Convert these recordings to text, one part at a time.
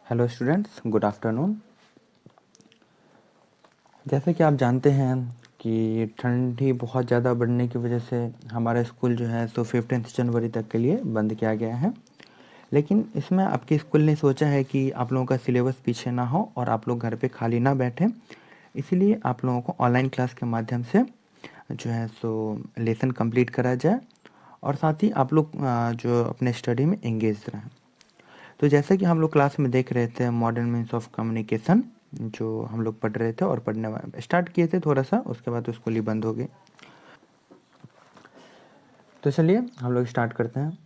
Hello students, good afternoon. जैसे कि आप जानते हैं कि ठंडी बहुत ज़्यादा बढ़ने की वजह से हमारा स्कूल जो है सो 15 जनवरी तक के लिए बंद किया गया है। लेकिन इसमें आपके स्कूल ने सोचा है कि आप लोगों का सिलेबस पीछे ना हो और आप लोग घर पे खाली ना बैठें, इसीलिए आप लोगों को ऑनलाइन क्लास के माध्यम से जो है सो लेसन कंप्लीट करा जाए और साथ ही आप लोग जो अपने स्टडी में एंगेज रहें। तो जैसे कि हम लोग क्लास में देख रहे थे मॉडर्न मीन्स ऑफ कम्युनिकेशन जो हम लोग पढ़ रहे थे और पढ़ने स्टार्ट किए थे थोड़ा सा, उसके बाद तो स्कूल ही बंद हो गई। तो चलिए हम लोग स्टार्ट करते हैं।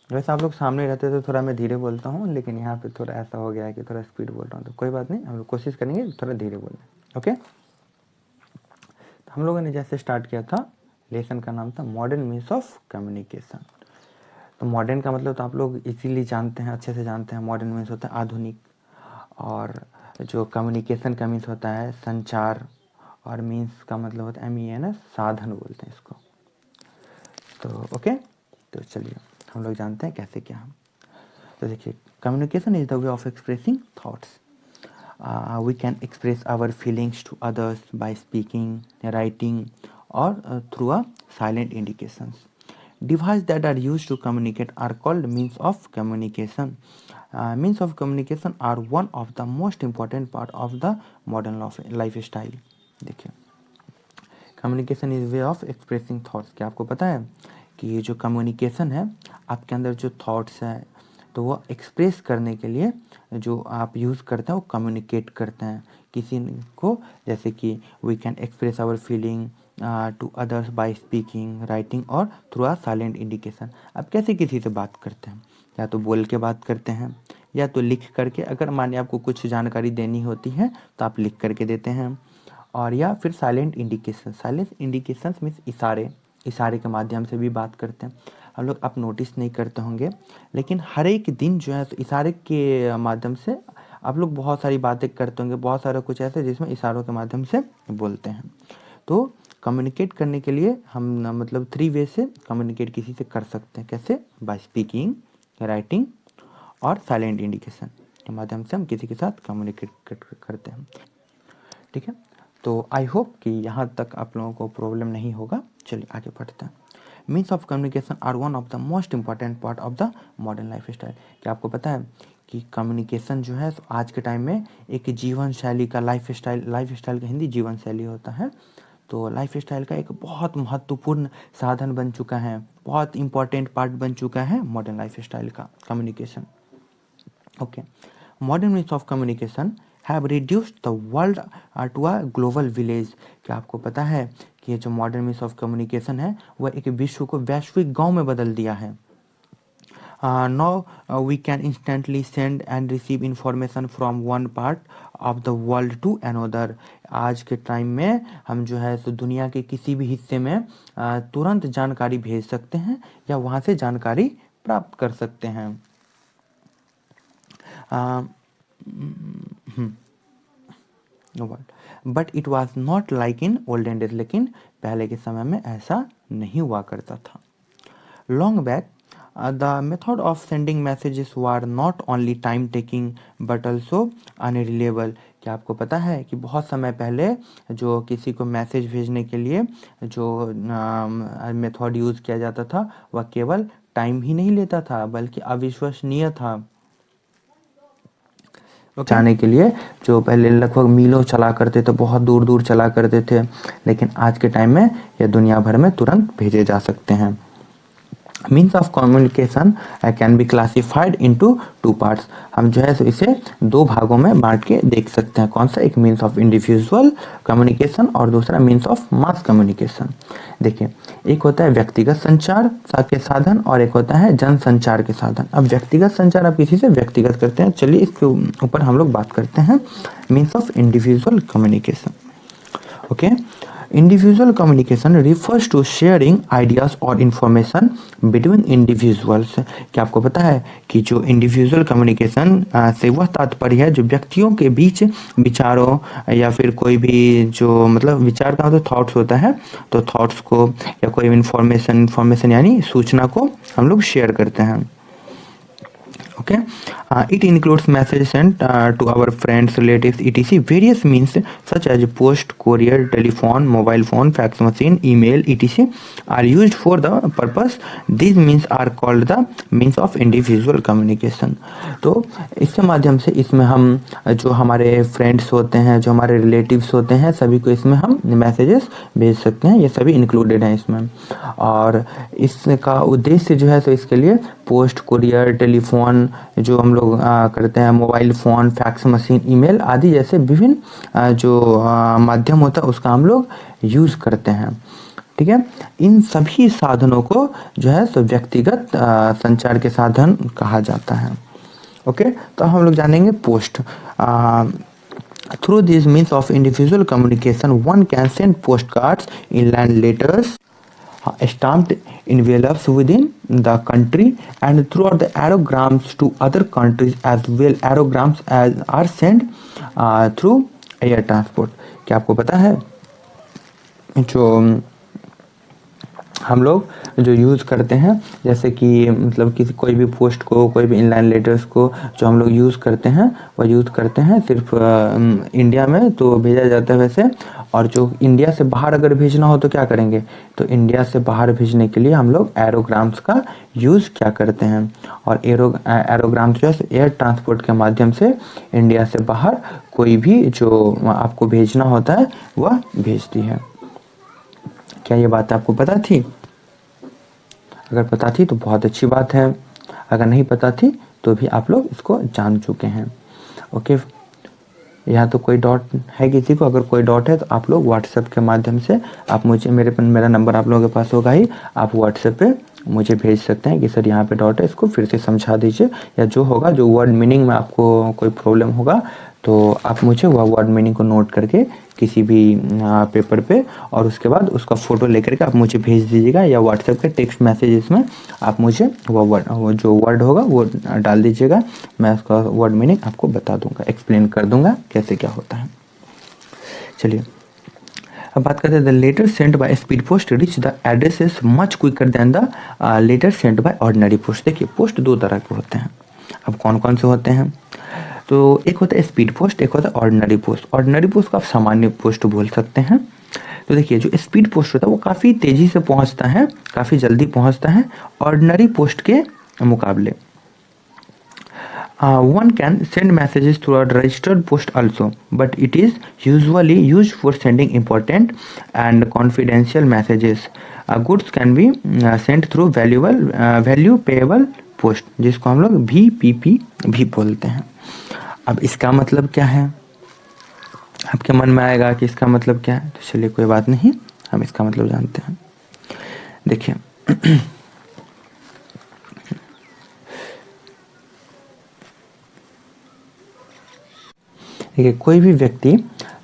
वैसे आप लोग सामने रहते तो थोड़ा मैं धीरे बोलता हूँ, लेकिन यहाँ पे थोड़ा ऐसा हो गया है कि थोड़ा स्पीड बोल रहा हूँ, तो कोई बात नहीं, हम लोग कोशिश करेंगे थोड़ा धीरे बोलने। ओके, तो हम लोगों ने जैसे स्टार्ट किया था, लेसन का नाम था मॉडर्न मीन्स ऑफ कम्युनिकेशन। तो मॉडर्न का मतलब तो आप लोग इजीली जानते हैं, अच्छे से जानते हैं। मॉडर्न मीन्स होता है आधुनिक, और जो कम्युनिकेशन का मीन्स होता है संचार, और मीन्स का मतलब होता है MENS, साधन बोलते हैं इसको। तो ओके, तो चलिए हम लोग जानते हैं कैसे क्या। तो देखिए, communication is the way of expressing thoughts. We can express our feelings to others by speaking, writing, or through a silent indications. Devices that are used to communicate are called means of communication. Means of communication are one of the most important part of the modern lifestyle. देखिए, communication is way of expressing thoughts. क्या आपको पता है कि ये जो communication है, आपके अंदर जो थॉट्स हैं तो वो एक्सप्रेस करने के लिए जो आप यूज़ करते हैं वो कम्युनिकेट करते हैं किसी को। जैसे कि we can express our feeling to others by speaking, writing और थ्रू आ साइलेंट इंडिकेशन। आप कैसे किसी से बात करते हैं? या तो बोल के बात करते हैं, या तो लिख करके। अगर मानिए आपको कुछ जानकारी देनी होती है तो आप लिख करके देते हैं, और या फिर silent indication. Silent indication means इशारे, इशारे के माध्यम से भी बात करते हैं हम लोग। आप नोटिस नहीं करते होंगे, लेकिन हर एक दिन जो है इशारे के माध्यम से आप लोग बहुत सारी बातें करते होंगे, बहुत सारा कुछ ऐसे जिसमें इशारों के माध्यम से बोलते हैं। तो कम्युनिकेट करने के लिए हम मतलब 3 वे से कम्युनिकेट किसी से कर सकते हैं। कैसे? बाय स्पीकिंग, राइटिंग और साइलेंट इंडिकेशन के माध्यम से हम किसी के साथ कम्युनिकेट करते हैं। ठीक है, तो आई होप कि यहाँ तक आप लोगों को प्रॉब्लम नहीं होगा। चलिए आगे बढ़ते हैं। Means of communication are one of the most important part of the modern life style. क्या आपको पता है कि कम्युनिकेशन जो है तो आज के टाइम में एक जीवन शैली का, लाइफ स्टाइल का हिंदी जीवन शैली होता है। तो लाइफ स्टाइल का एक बहुत महत्वपूर्ण साधन बन चुका है, बहुत इंपॉर्टेंट पार्ट बन चुका है मॉडर्न लाइफ स्टाइल का communication. Okay, modern means of communication have reduced the world to a global village. क्या आपको पता है कि ये जो मॉडर्न मीन्स ऑफ कम्युनिकेशन है वह एक विश्व को वैश्विक गांव में बदल दिया है। Now we can instantly send and receive information from one part of the world to another. आज के टाइम में हम जो है तो दुनिया के किसी भी हिस्से में तुरंत जानकारी भेज सकते हैं या वहाँ से जानकारी प्राप्त कर सकते हैं। But it was not like in olden days. लेकिन पहले के समय में ऐसा नहीं हुआ करता था। Long back the method of sending messages were not only time taking but also unreliable. क्या आपको पता है कि बहुत समय पहले जो किसी को मैसेज भेजने के लिए जो मेथड यूज़ किया जाता था वह केवल टाइम ही नहीं लेता था बल्कि अविश्वसनीय था। जाने के लिए जो पहले लगभग मीलों चला करते थे, बहुत दूर दूर चला करते थे, लेकिन आज के टाइम में ये दुनिया भर में तुरंत भेजे जा सकते हैं। Means of communication can be classified into 2 parts. हम जो है इसे 2 भागों में बांट के देख सकते हैं। कौन सा? एक मीन्स ऑफ इंडिविजुअल कम्युनिकेशन और दूसरा मीन्स ऑफ मास कम्युनिकेशन। देखिए, एक होता है व्यक्तिगत संचार के साधन और एक होता है जन संचार के साधन। अब व्यक्तिगत संचार आप किसी से व्यक्तिगत करते हैं, चलिए इसके ऊपर हम लोग बात करते हैं। Means of individual communication. Okay, individual communication refers to sharing ideas और इंफॉर्मेशन बिटवीन इंडिविजुअल्स। क्या आपको पता है कि जो इंडिविजुअल कम्युनिकेशन से वह तात्पर्य है जो व्यक्तियों के बीच विचारों या फिर कोई भी जो मतलब विचार का मतलब थॉट्स होता है, तो थॉट्स को या कोई इंफॉर्मेशन यानी सूचना को हम लोग शेयर करते हैं। Okay, it includes messages sent to our friends, relatives, etc. Various means such as post, courier, telephone, mobile phone, fax machine, email, etc. are used for the purpose. These means are called the means of individual communication. तो इसके माध्यम से इसमें हम जो हमारे friends होते हैं, जो हमारे रिलेटिव्स होते हैं, सभी को इसमें हम मैसेजेस भेज सकते हैं। ये सभी इंक्लूडेड हैं इसमें। और इसका उद्देश्य जो है तो इसके लिए पोस्ट, कुरियर, टेलीफोन जो हम लोग करते हैं, mobile phone, fax machine, email आदि जैसे विभिन्न जो माध्यम होता है उसका हम लोग यूज़ करते हैं। ठीक है, इन सभी साधनों को जो है तो व्यक्तिगत संचार के साधन कहा जाता है। ओके, तो हम लोग जानेंगे post. Through this means of individual communication one can send post cards, inland letters, stamped envelopes within the country and throughout the aerograms to other countries as well. Aerograms are sent through air transport. क्या आपको पता है जो हम लोग जो use करते हैं, जैसे कि मतलब किसी कोई भी पोस्ट को, कोई भी इनलाइन लेटर्स को जो हम लोग यूज़ करते हैं वह यूज़ करते हैं सिर्फ इंडिया में तो भेजा जाता है वैसे। और जो इंडिया से बाहर अगर भेजना हो तो क्या करेंगे, तो इंडिया से बाहर भेजने के लिए हम लोग एरोग्राम्स का यूज़ क्या करते हैं। और एरोग्राम्स जो है एयर ट्रांसपोर्ट के माध्यम से इंडिया से बाहर कोई भी जो आपको भेजना होता है वह भेजती है। क्या ये बात आपको पता थी? अगर पता थी तो बहुत अच्छी बात है, अगर नहीं पता थी तो भी आप लोग इसको जान चुके हैं। ओके, यहाँ तो कोई डाउट है किसी को? अगर कोई डाउट है तो आप लोग व्हाट्सएप के माध्यम से आप मुझे मेरा नंबर आप लोगों के पास होगा ही, आप व्हाट्सएप पे मुझे भेज सकते हैं कि सर यहाँ पे डाउट है, इसको फिर से समझा दीजिए। या जो होगा, जो वर्ड मीनिंग में आपको कोई प्रॉब्लम होगा तो आप मुझे वह वर्ड मीनिंग को नोट करके किसी भी पेपर पे और उसके बाद उसका फ़ोटो लेकर के आप मुझे भेज दीजिएगा, या व्हाट्सएप के टेक्स्ट मैसेजेस में आप मुझे वो जो वर्ड होगा वो डाल दीजिएगा। मैं उसका वर्ड मीनिंग आपको बता दूंगा, एक्सप्लेन कर दूंगा कैसे क्या होता है। चलिए अब बात करते हैं, the letter sent by speed post reach the addressees much quicker than the letter sent by ordinary post. देखिए, पोस्ट दो तरह के होते हैं। अब कौन कौन से होते हैं? तो एक होता है स्पीड पोस्ट, एक होता है ऑर्डिनरी पोस्ट। ऑर्डिनरी पोस्ट को आप सामान्य पोस्ट बोल सकते हैं। तो देखिए, जो स्पीड पोस्ट होता है वो काफ़ी तेज़ी से पहुंचता है, काफ़ी जल्दी पहुंचता है ऑर्डिनरी पोस्ट के मुकाबले। One can send messages through a registered post also, but it is usually used for sending important and confidential messages. Goods can be sent through value payable post, जिसको हम लोग VPP भी बोलते हैं। अब इसका मतलब क्या है? आपके मन में आएगा कि इसका मतलब क्या है, तो चलिए कोई बात नहीं, हम इसका मतलब जानते हैं। देखिए देखिए, कोई भी व्यक्ति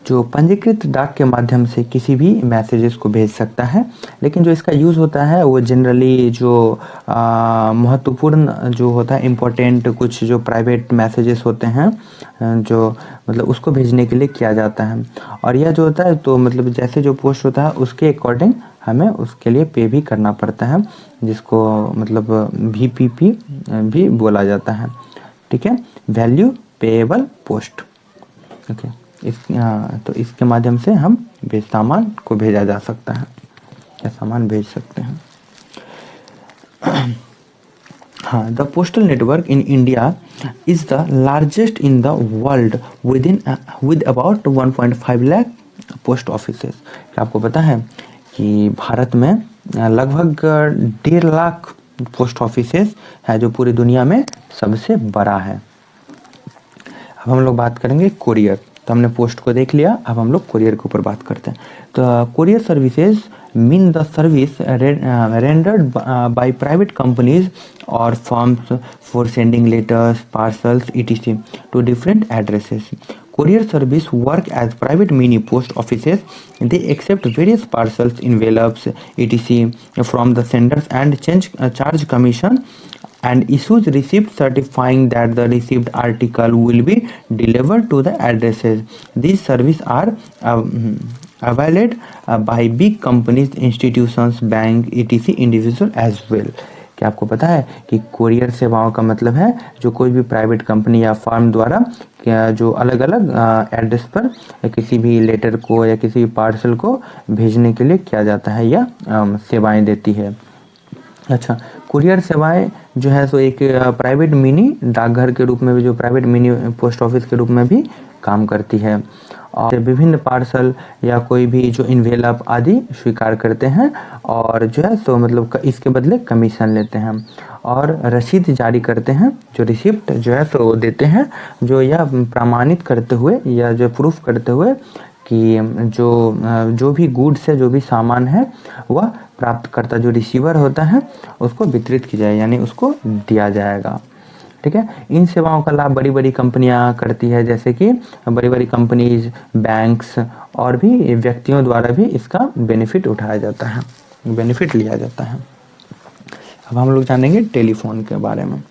जो पंजीकृत डाक के माध्यम से किसी भी मैसेजेस को भेज सकता है, लेकिन जो इसका यूज़ होता है वो जनरली जो महत्वपूर्ण जो होता है, इम्पोर्टेंट कुछ जो प्राइवेट मैसेजेस होते हैं जो मतलब उसको भेजने के लिए किया जाता है। और यह जो होता है तो मतलब जैसे जो पोस्ट होता है उसके अकॉर्डिंग हमें उसके लिए पे भी करना पड़ता है, जिसको मतलब VPP भी बोला जाता है। ठीक है, वैल्यू पेएबल पोस्ट। ओके, तो इसके माध्यम से हम सामान को भेजा जा सकता है या सामान भेज सकते हैं। हाँ, the postal network in India is the largest in the world with about 1.5 lakh post offices. क्या आपको पता है कि भारत में लगभग 1.5 लाख पोस्ट ऑफिसेस है, जो पूरी दुनिया में सबसे बड़ा है। अब हम लोग बात करेंगे कोरियर। तो हमने पोस्ट को देख लिया, अब हम लोग कोरियर के ऊपर बात करते हैं। तो courier services mean the service rendered by private companies और firms for sending letters, parcels etc to different addresses. Courier service work as private mini post offices. They accept various parcels, envelopes, etc. from the senders and charge commission and issues receipt certifying that the received article will be delivered to the addresses. These services are availed by big companies, institutions, bank, etc. individual as well. क्या आपको पता है कि courier सेवाओं का मतलब है जो कोई भी प्राइवेट कंपनी या फर्म द्वारा जो अलग अलग एड्रेस पर किसी भी लेटर को या किसी भी पार्सल को भेजने के लिए किया जाता है या सेवाएं देती है। अच्छा, कुरियर सेवाएं जो है सो एक प्राइवेट मिनी डाकघर के रूप में भी, जो प्राइवेट मिनी पोस्ट ऑफिस के रूप में भी काम करती है और विभिन्न पार्सल या कोई भी जो इन्वेलप आदि स्वीकार करते हैं और जो है सो मतलब इसके बदले कमीशन लेते हैं और रसीद जारी करते हैं, जो रिसिप्ट जो है सो देते हैं, जो यह प्रमाणित करते हुए या जो प्रूफ करते हुए कि जो भी गुड्स है, जो भी सामान है, वह प्राप्तकर्ता जो रिसीवर होता है उसको वितरित की जाए, यानी उसको दिया जाएगा। ठीक है, इन सेवाओं का लाभ बड़ी बड़ी कंपनियां करती है, जैसे कि बड़ी बड़ी कंपनीज, बैंक्स और भी व्यक्तियों द्वारा भी इसका बेनिफिट उठाया जाता है, बेनिफिट लिया जाता है। अब हम लोग जानेंगे टेलीफोन के बारे में।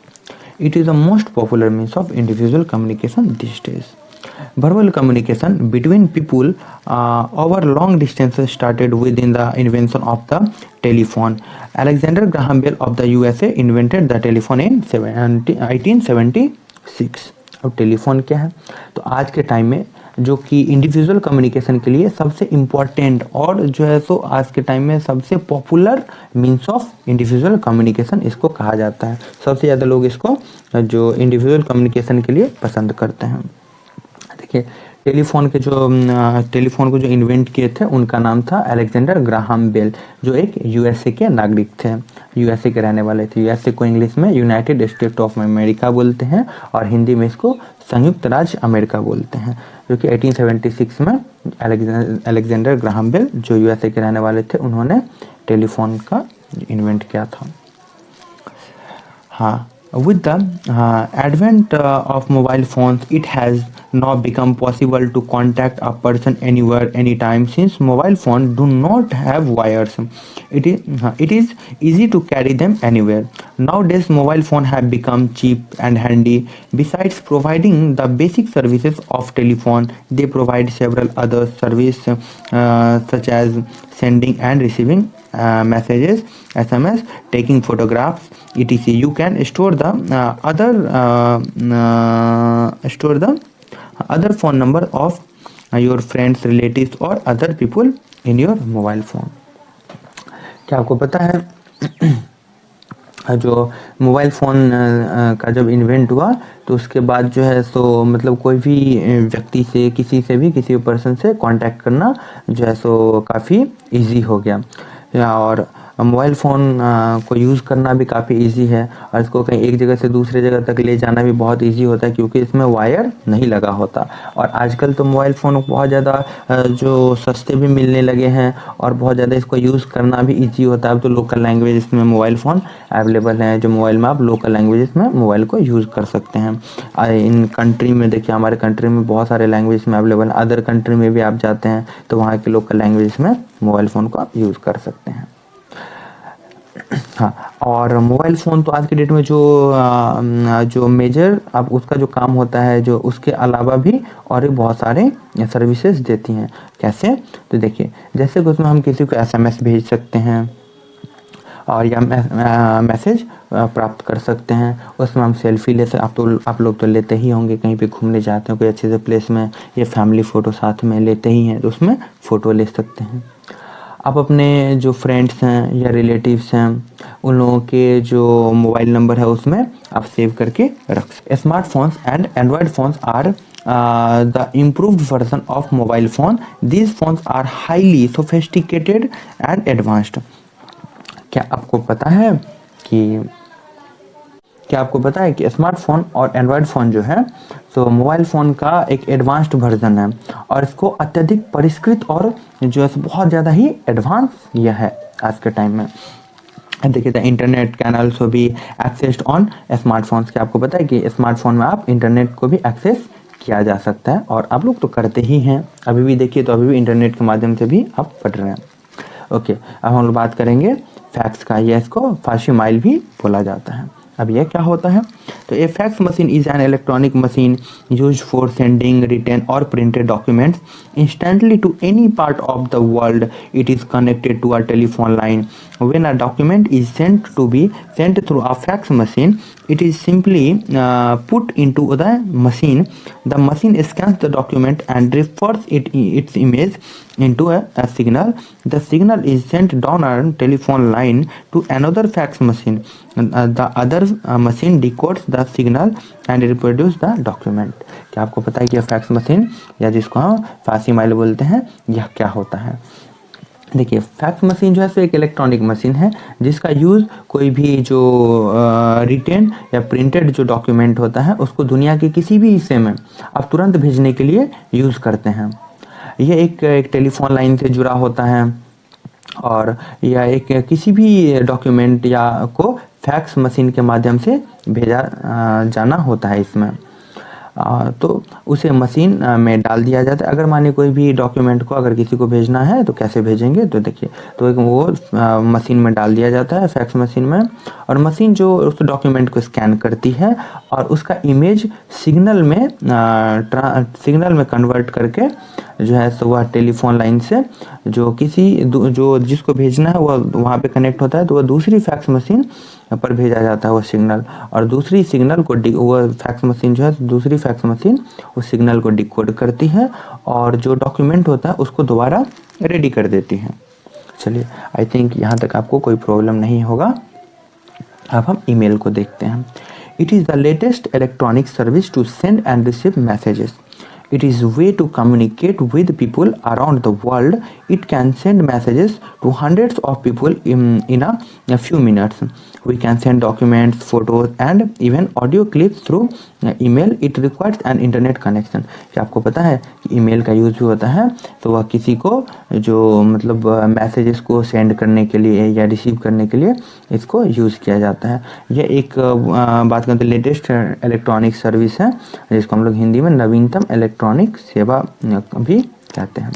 It is the most popular means of individual communication this days. Verbal communication between people over long distances started within the invention of the telephone. Alexander Graham Bell of the USA invented the telephone in 1876. अब telephone क्या है? तो आज के time में जो कि individual communication के लिए सबसे इम्पॉर्टेंट और जो है सो आज के टाइम में सबसे popular means of individual communication इसको कहा जाता है। सबसे ज़्यादा लोग इसको जो इंडिविजुअल कम्युनिकेशन के लिए पसंद करते हैं। देखिए, टेलीफोन को जो इन्वेंट किए थे उनका नाम था अलेक्जेंडर ग्राहम बेल, जो एक यूएसए के नागरिक थे, यूएसए के रहने वाले थे। यूएसए को इंग्लिश में यूनाइटेड स्टेट ऑफ अमेरिका बोलते हैं और हिंदी में इसको संयुक्त राज्य अमेरिका बोलते हैं, जो कि 1876 में अलेक्जेंडर ग्राहम बेल जो यूएसए के रहने वाले थे, उन्होंने टेलीफोन का इन्वेंट किया था। हाँ, with the advent of mobile phones, it has now become possible to contact a person anywhere, anytime. Since mobile phones do not have wires, it is easy to carry them anywhere. Nowadays, mobile phones have become cheap and handy. Besides providing the basic services of telephone, they provide several other services such as sending and receiving messages, SMS, taking photographs, etc. You can store the other phone number of your friends, relatives or other people in your mobile phone. क्या आपको पता है जो mobile phone का जब invent हुआ तो उसके बाद जो है सो मतलब कोई भी व्यक्ति से, किसी से भी, किसी पर्सन से कांटेक्ट करना जो है सो काफ़ी इजी हो गया और मोबाइल फ़ोन को यूज़ करना भी काफ़ी इजी है और इसको कहीं एक जगह से दूसरे जगह तक ले जाना भी बहुत इजी होता है क्योंकि इसमें वायर नहीं लगा होता। और आजकल तो मोबाइल फ़ोन बहुत ज़्यादा जो सस्ते भी मिलने लगे हैं और बहुत ज़्यादा इसको यूज़ करना भी इजी होता है। अब तो लोकल लैंग्वेज में मोबाइल फ़ोन अवेलेबल हैं, जो मोबाइल में आप लोकल लैंग्वेज में मोबाइल को यूज़ कर सकते हैं। इन कंट्री में देखिए, हमारे कंट्री में बहुत सारे लैंग्वेज में अवेलेबल, अदर कंट्री में भी आप जाते हैं तो वहाँ के लोकल लैंग्वेज में मोबाइल फ़ोन को आप यूज़ कर सकते हैं। हाँ, और मोबाइल फ़ोन तो आज के डेट में जो मेजर अब उसका जो काम होता है, जो उसके अलावा भी और भी बहुत सारे सर्विसेज देती हैं। कैसे? तो देखिए, जैसे कि उसमें हम किसी को SMS भेज सकते हैं और या मैसेज प्राप्त कर सकते हैं। उसमें हम सेल्फी ले सकते, आप लोग तो लेते ही होंगे, कहीं पे घूमने जाते हैं कोई अच्छे से प्लेस में, ये फैमिली फ़ोटो साथ में लेते ही हैं तो उसमें फ़ोटो ले सकते हैं। आप अपने जो फ्रेंड्स हैं या रिलेटिव्स हैं उन लोगों के जो मोबाइल नंबर है उसमें आप सेव करके रख सकते। Smartphones and Android phones are the improved version of mobile phone. These phones are highly sophisticated and advanced. क्या आपको पता है कि स्मार्टफोन और एंड्रॉयड फ़ोन जो है तो मोबाइल फ़ोन का एक एडवांस्ड वर्जन है और इसको अत्यधिक परिष्कृत और जो है बहुत ज़्यादा ही एडवांस यह है आज के टाइम में। देखिए, the internet can also be accessed on smartphones. क्या आपको पता है कि स्मार्टफोन में आप इंटरनेट को भी एक्सेस किया जा सकता है और आप लोग तो करते ही हैं, अभी भी देखिए तो अभी भी इंटरनेट के माध्यम से भी आप पढ़ रहे हैं। ओके, अब हम लोग बात करेंगे फैक्स का। यह इसको फार्सी माइल भी बोला जाता है। अब यह क्या होता है? तो a fax machine is an electronic machine used for sending written और printed documents instantly to any part of the world. It is connected to a telephone line. When a document is sent through a fax machine, it is simply put into the machine. The machine scans the document and refers its image into a signal. The signal is sent down a telephone line to another fax machine. The other machine decodes the signal and reproduces the document. क्या आपको पता है कि यह fax machine या जिसको हम फासिमाइल बोलते हैं यह क्या होता है? देखिए, फैक्स मशीन जो है सो एक इलेक्ट्रॉनिक मशीन है जिसका यूज़ कोई भी जो रिटेन या प्रिंटेड जो डॉक्यूमेंट होता है उसको दुनिया के किसी भी हिस्से में आप तुरंत भेजने के लिए यूज़ करते हैं। यह एक टेलीफोन लाइन से जुड़ा होता है और यह एक किसी भी डॉक्यूमेंट या को फैक्स मशीन के माध्यम से भेजा जाना होता है इसमें। तो उसे मशीन में डाल दिया जाता है। अगर मानिए कोई भी डॉक्यूमेंट को अगर किसी को भेजना है तो कैसे भेजेंगे? तो देखिए, तो एक वो मशीन में डाल दिया जाता है, फैक्स मशीन में, और मशीन जो उस डॉक्यूमेंट को स्कैन करती है और उसका इमेज सिग्नल में कन्वर्ट करके जो है सो वह टेलीफोन लाइन से जो जिसको भेजना है वह वहाँ पे कनेक्ट होता है, तो वह दूसरी फैक्स मशीन पर भेजा जाता है वो सिग्नल, और दूसरी सिग्नल को वो फैक्स मशीन जो है दूसरी फैक्स मशीन उस सिग्नल को डिकोड करती है और जो डॉक्यूमेंट होता है उसको दोबारा रेडी कर देती है। चलिए, आई थिंक यहाँ तक आपको कोई प्रॉब्लम नहीं होगा। अब हम ईमेल को देखते हैं। It is the latest electronic service to send and receive messages. It is a way to communicate with people around the world. It can send messages to hundreds of people in a few minutes. We can send documents, photos and even audio clips through email. It requires an internet connection. क्या आपको पता है कि email का use भी होता है तो वह किसी को जो मतलब मैसेजेस को सेंड करने के लिए या रिसीव करने के लिए इसको यूज़ किया जाता है। यह एक बात करते हैं लेटेस्ट इलेक्ट्रॉनिक सर्विस है जिसको हम लोग हिंदी में नवीनतम इलेक्ट्रॉनिक सेवा भी कहते हैं।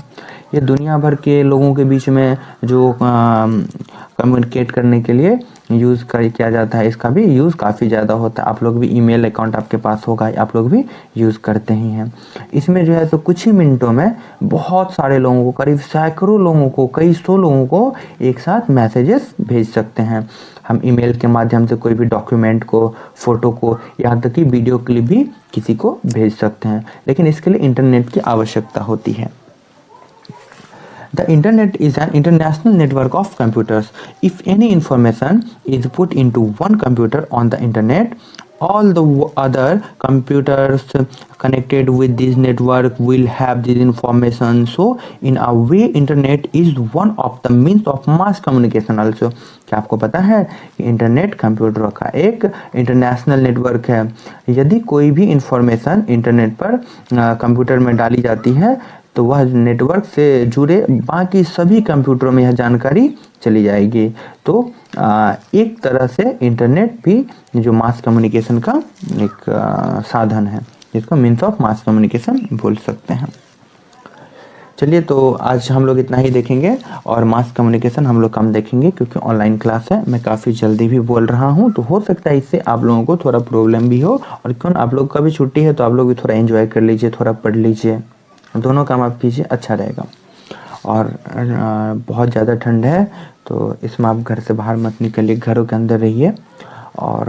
ये दुनिया भर के लोगों के बीच में जो कम्युनिकेट करने के लिए यूज़ किया जाता है। इसका भी यूज़ काफ़ी ज़्यादा होता है। आप लोग भी ईमेल अकाउंट आपके पास होगा, आप लोग भी यूज़ करते ही हैं। इसमें जो है तो कुछ ही मिनटों में बहुत सारे लोगों को, करीब सैकड़ों लोगों को, कई सौ लोगों को एक साथ मैसेजेस भेज सकते हैं। हम ईमेल के माध्यम से कोई भी डॉक्यूमेंट को, फ़ोटो को, यहाँ तक कि वीडियो क्लिप भी किसी को भेज सकते हैं, लेकिन इसके लिए इंटरनेट की आवश्यकता होती है। The internet is an international network of computers. If any information is put into one computer on the internet, all the other computers connected with this network will have this information. So in a way, internet is one of the means of mass communication also. क्या आपको पता है कि internet computer का एक international network है। यदि कोई भी इंफॉर्मेशन इंटरनेट पर कंप्यूटर में डाली जाती है तो वह नेटवर्क से जुड़े बाकी सभी कंप्यूटरों में यह जानकारी चली जाएगी। तो एक तरह से इंटरनेट भी जो मास कम्युनिकेशन का एक साधन है, जिसको मीन्स ऑफ मास कम्युनिकेशन बोल सकते हैं। चलिए, तो आज हम लोग इतना ही देखेंगे और मास कम्युनिकेशन हम लोग कम देखेंगे क्योंकि ऑनलाइन क्लास है। मैं काफ़ी जल्दी भी बोल रहा हूँ, तो हो सकता है इससे आप लोगों को थोड़ा प्रॉब्लम भी हो। और क्यों, आप लोग का भी छुट्टी है तो आप लोग भी थोड़ा एंजॉय कर लीजिए, थोड़ा पढ़ लीजिए, दोनों काम आप कीजिए, अच्छा रहेगा। और बहुत ज़्यादा ठंड है तो इसमें आप घर से बाहर मत निकलिए, घरों के अंदर रहिए और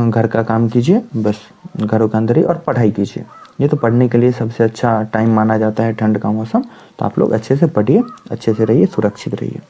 घर का काम कीजिए, बस घरों के अंदर ही, और पढ़ाई कीजिए। ये तो पढ़ने के लिए सबसे अच्छा टाइम माना जाता है ठंड का मौसम। तो आप लोग अच्छे से पढ़िए, अच्छे से रहिए, सुरक्षित रहिए।